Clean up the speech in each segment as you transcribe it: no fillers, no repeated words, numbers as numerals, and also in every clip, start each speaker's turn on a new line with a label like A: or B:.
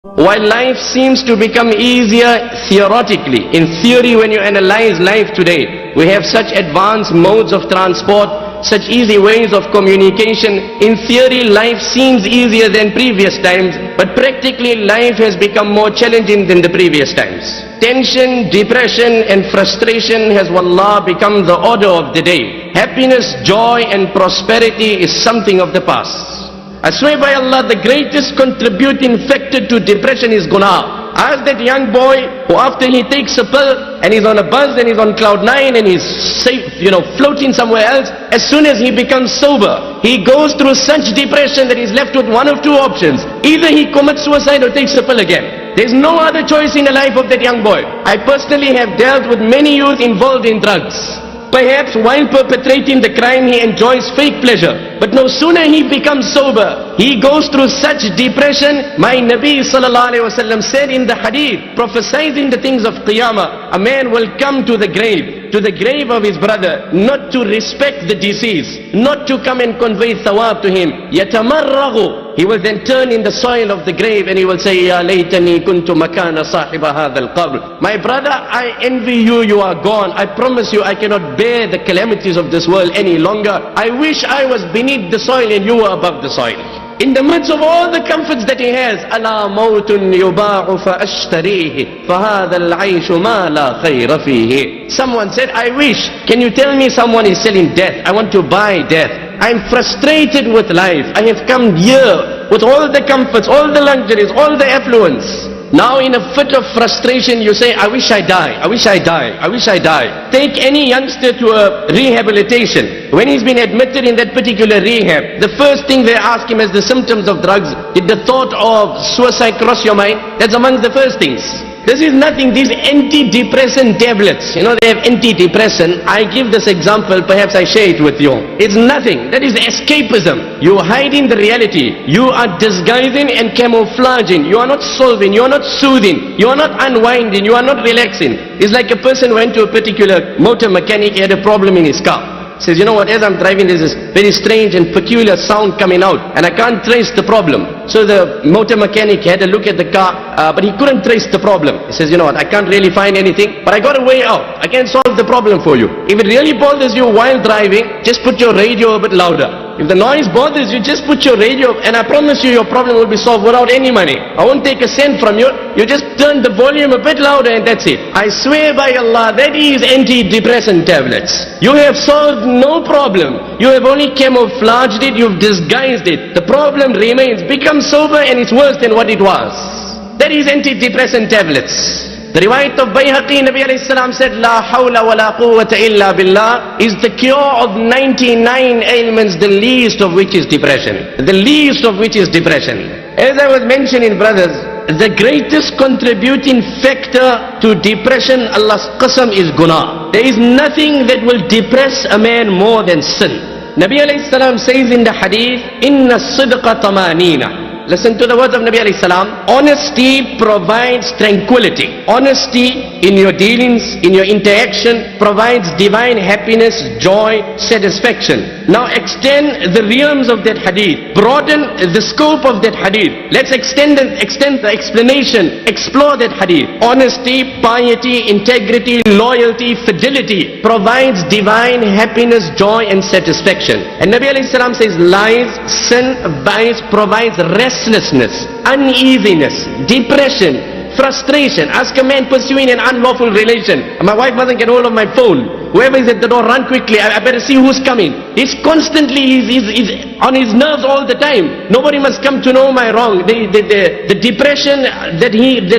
A: While life seems to become easier theoretically, in theory when you analyze life today, we have such advanced modes of transport, such easy ways of communication. In theory, life seems easier than previous times, but practically life has become more challenging than the previous times. Tension, depression and frustration has wallah become the order of the day. Happiness, joy and prosperity is something of the past. I swear by Allah, the greatest contributing factor to depression is guna. Ask that young boy who after he takes a pill and he's on a bus and he's on cloud 9 and he's safe, floating somewhere else, as soon as he becomes sober, he goes through such depression that he's left with one of two options. Either he commits suicide or takes a pill again. There's no other choice in the life of that young boy. I personally have dealt with many youth involved in drugs. Perhaps while perpetrating the crime he enjoys fake pleasure, but no sooner he becomes sober, he goes through such depression. My Nabi sallallahu alaihi wasallam said in the hadith, prophesizing the things of Qiyamah, a man will come to the grave of his brother, not to respect the deceased, not to come and convey thawab to him. Yatamarraghu. He will then turn in the soil of the grave and he will say, Ya laytani kuntu makana sahiba hadha al-qabr. My brother, I envy you, you are gone. I promise you, I cannot bear the calamities of this world any longer. I wish I was beneath the soil and you were above the soil. In the midst of all the comforts that he has, Ala mawtun yuba'u fa ashtarihi fa hadha al-aishu ma la khayra fihi. Someone said, I wish, can you tell me someone is selling death? I want to buy death. I'm frustrated with life. I have come here with all the comforts, all the luxuries, all the affluence. Now in a fit of frustration you say, I wish I die, I wish I die, I wish I die. Take any youngster to a rehabilitation. When he's been admitted in that particular rehab, the first thing they ask him is the symptoms of drugs. Did the thought of suicide cross your mind? That's among the first things. This is nothing, these antidepressant tablets, they have antidepressant. I give this example, perhaps I share it with you. It's nothing, that is escapism. You are hiding the reality. You are disguising and camouflaging. You are not solving, you are not soothing, you are not unwinding, you are not relaxing. It's like a person went to a particular motor mechanic, he had a problem in his car. Says, you know what, as I'm driving there's this very strange and peculiar sound coming out and I can't trace the problem. So the motor mechanic had a look at the car, but he couldn't trace the problem. He says, you know what, I can't really find anything, but I got a way out. I can solve the problem for you. If it really bothers you while driving, just put your radio a bit louder. If the noise bothers you, just put your radio, and I promise you your problem will be solved without any money. I won't take a cent from you. You just turn the volume a bit louder and that's it. I swear by Allah, that is antidepressant tablets. You have solved no problem. You have only camouflaged it, you've disguised it. The problem remains. Become sober and it's worse than what it was. That is antidepressant tablets. The riwayat of Bayhaqi, Nabi alayhi salam said, La hawla wa la quwwata illa billah is the cure of 99 ailments, the least of which is depression. The least of which is depression. As I was mentioning, brothers, the greatest contributing factor to depression, Allah's qasam, is guna. There is nothing that will depress a man more than sin. Nabi alayhi salam says in the hadith, Inna sidqa tamanina. Listen to the words of Nabi alayhi salam. Honesty provides tranquility. Honesty in your dealings, in your interaction, provides divine happiness, joy, satisfaction. Now extend the realms of that hadith. Broaden the scope of that hadith. Let's extend the explanation. Explore that hadith. Honesty, piety, integrity, loyalty, fidelity provides divine happiness, joy and satisfaction. And Nabi alayhi salam says lies, sin, vice provides restlessness, uneasiness, depression, frustration. Ask a man pursuing an unlawful relation. My wife doesn't get hold of my phone. Whoever is at the door, run quickly. I better see who's coming. He's constantly, he's on his nerves all the time. Nobody must come to know my wrong. The depression that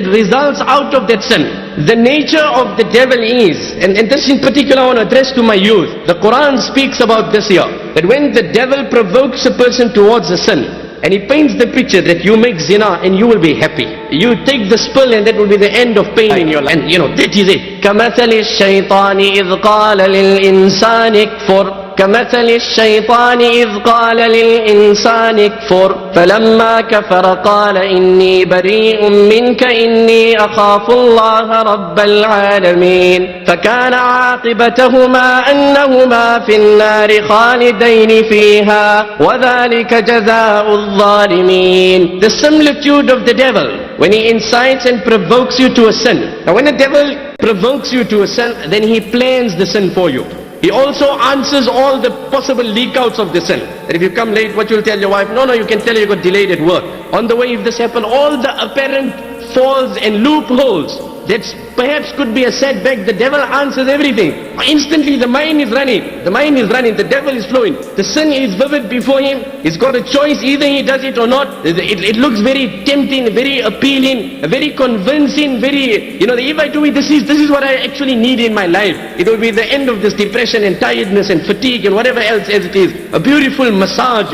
A: results out of that sin. The nature of the devil is, and this in particular I want to address to my youth. The Quran speaks about this here. That when the devil provokes a person towards a sin, and he paints the picture that you make zina and you will be happy. You take the spill and that will be the end of pain in your life. And that is it. كَمَثَلِ الشَّيْطَانِ إِذْ قَالَ لِلْإِنسَانِ اكْفُرْ كمثل الشيطان إذ قال للإنسان اكفر فلما كفر قال إني بريء منك إني أخاف الله رب العالمين فكان عاقبتهما أنهما في النار خالدين فيها وذلك جزاء الظالمين. The similitude of the devil when he incites and provokes you to a sin. Now when the devil provokes you to a sin, then he plans the sin for you. He also answers all the possible leak outs of the sin. That if you come late, what you'll tell your wife? No, you can tell her you got delayed at work. On the way, if this happened, all the apparent falls and loopholes that perhaps could be a setback, the devil answers everything. Instantly the mind is running. The devil is flowing. The sin is vivid before him. He's got a choice, either he does it or not. It looks very tempting, very appealing, very convincing, very, if I do it, this is what I actually need in my life. It will be the end of this depression and tiredness and fatigue and whatever else as it is. A beautiful massage,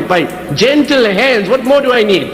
A: by gentle hands. What more do I need?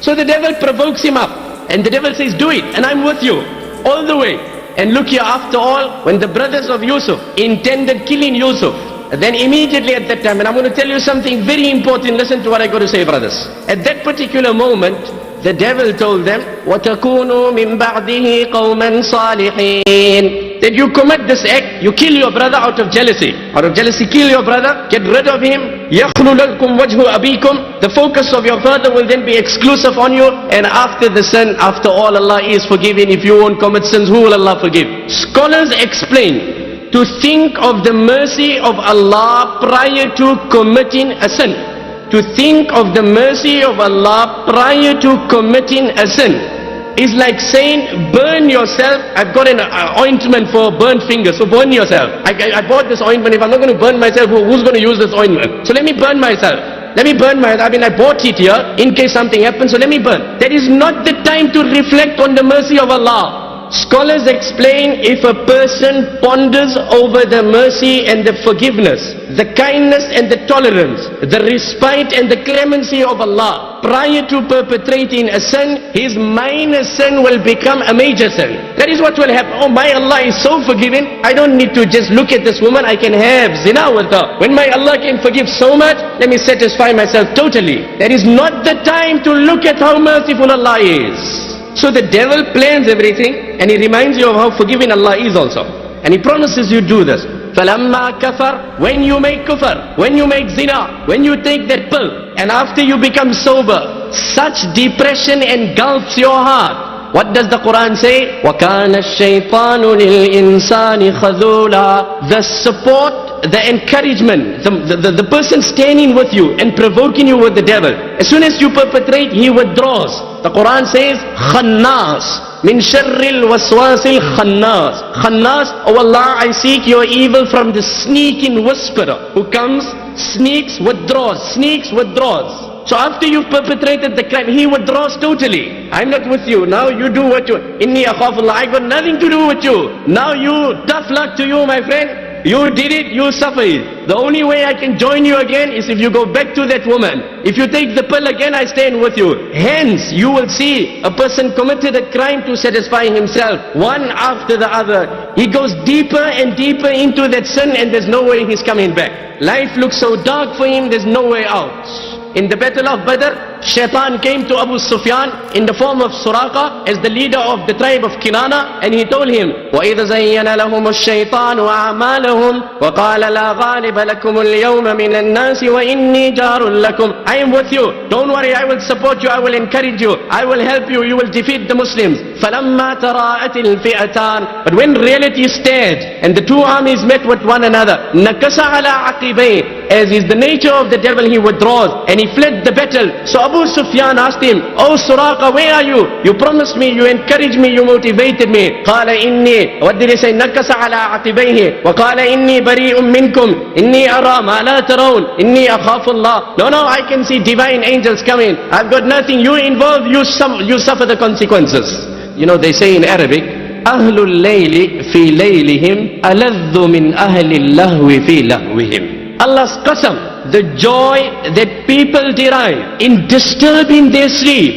A: So the devil provokes him up. And the devil says, do it, and I'm with you, all the way. And look here, after all, when the brothers of Yusuf intended killing Yusuf, then immediately at that time, and I'm going to tell you something very important, listen to what I got to say, brothers. At that particular moment, the devil told them, وَتَكُونُوا مِن بَعْدِهِ قَوْمًا صَالِحِينَ. That you commit this act, you kill your brother out of jealousy. Out of jealousy, kill your brother, get rid of him. يَخْلُ لَكُمْ وَجْهُ أَبِيكُمْ. The focus of your father will then be exclusive on you. And after the sin, after all, Allah is forgiving. If you won't commit sins, who will Allah forgive? Scholars explain, to think of the mercy of Allah prior to committing a sin. To think of the mercy of Allah prior to committing a sin is like saying, burn yourself. I've got an ointment for burnt fingers, so burn yourself. I bought this ointment. If I'm not going to burn myself, who's going to use this ointment? So let me burn myself. I bought it here in case something happens, so let me burn. That is not the time to reflect on the mercy of Allah. Scholars explain, if a person ponders over the mercy and the forgiveness, the kindness and the tolerance, the respite and the clemency of Allah, prior to perpetrating a sin, his minor sin will become a major sin. That is what will happen. Oh, my Allah is so forgiving, I don't need to just look at this woman, I can have zina with her. When my Allah can forgive so much, let me satisfy myself totally. That is not the time to look at how merciful Allah is. So the devil plans everything, and he reminds you of how forgiving Allah is also. And he promises you do this. فَلَمَّا كَفَرْ. When you make kufr, when you make zina, when you take that pill, and after you become sober, such depression engulfs your heart. What does the Quran say? وَكَانَ الشَّيْطَانُ لِلْإِنسَانِ خَذُولًا. The support, the encouragement, the person standing with you and provoking you with the devil, as soon as you perpetrate, he withdraws. The Quran says, Khannas, min sharril waswasil khannas. Khannas, oh Allah, I seek your evil from the sneaking whisperer who comes, sneaks, withdraws. So after you've perpetrated the crime, he withdraws totally. I'm not with you. Now you do what you, inni akhafullah, I got nothing to do with you. Now you, tough luck to you, my friend. You did it, you suffer it. The only way I can join you again is if you go back to that woman. If you take the pill again, I stand with you. Hence, you will see a person committed a crime to satisfy himself, one after the other. He goes deeper and deeper into that sin, and there's no way he's coming back. Life looks so dark for him, there's no way out. In the battle of Badr, Shaytan came to Abu Sufyan in the form of Suraqa as the leader of the tribe of Kinana, and he told him, وَإِذْ زَيَّنَ لَهُمُ الشَّيْطَانُ أَعْمَالَهُمْ وَقَالَ لَا غَالِبَ لَكُمُ الْيَوْمَ مِنَ النَّاسِ وَإِنِّي جَارٌ لَكُمْ. I am with you. Don't worry, I will support you, I will encourage you, I will help you, you will defeat the Muslims. فَلَمَّا تَرَاءَتِ الْفِئَتَانِ. But when reality stared and the two armies met with one another, نَكَسَ عَلَىٰ عَقِبَيْهِ. As is the nature of the devil, he withdraws and he fled the battle. So Abu Sufyan asked him, Oh Suraqa, where are you? You promised me, you encouraged me, you motivated me. قال إني, what did he say? نكس على عقبيه وقال إني بريء منكم إني أرى ما لا ترون إني أخاف الله. No, I can see divine angels coming. I've got nothing. You involved, you suffer the consequences. You know, they say in Arabic, أهل الليل في ليلهم ألذ من أهل اللهو في لهوهم. Allah's qasam, the joy that people derive in disturbing their sleep,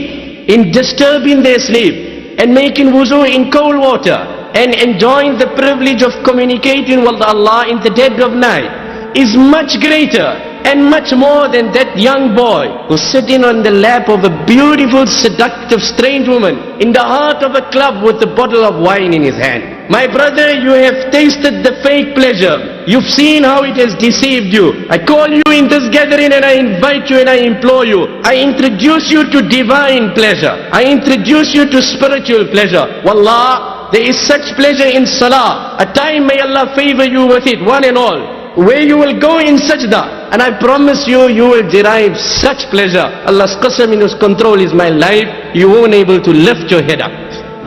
A: and making wuzu in cold water, and enjoying the privilege of communicating with Allah in the dead of night. is much greater and much more than that young boy who's sitting on the lap of a beautiful, seductive, strange woman in the heart of a club with a bottle of wine in his hand. My brother, you have tasted the fake pleasure. You've seen how it has deceived you. I call you in this gathering and I invite you and I implore you. I introduce you to divine pleasure. I introduce you to spiritual pleasure. Wallah, there is such pleasure in salah. A time may Allah favor you with it, one and all, where you will go in sajda, and I promise you, you will derive such pleasure. Allah's qasam, in His control is my life. You won't able to lift your head up.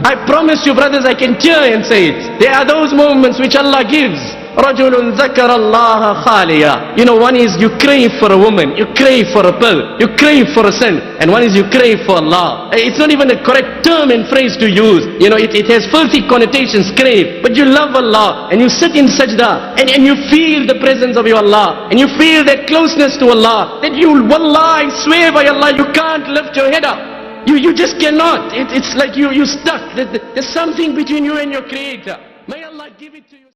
A: I promise you, brothers, I can cheer and say it. There are those moments which Allah gives. رَجُلٌ ذَكَرَ اللَّهَ خَالِيًا. You know, one is you crave for a woman, you crave for a pill, you crave for a sin, and one is you crave for Allah. It's not even a correct term and phrase to use. You know, it has filthy connotations, crave. But you love Allah, and you sit in sajda, and you feel the presence of your Allah, and you feel that closeness to Allah, that you, wallah, I swear by Allah, you can't lift your head up. You just cannot. It's like you're stuck. There's something between you and your Creator. May Allah give it to you.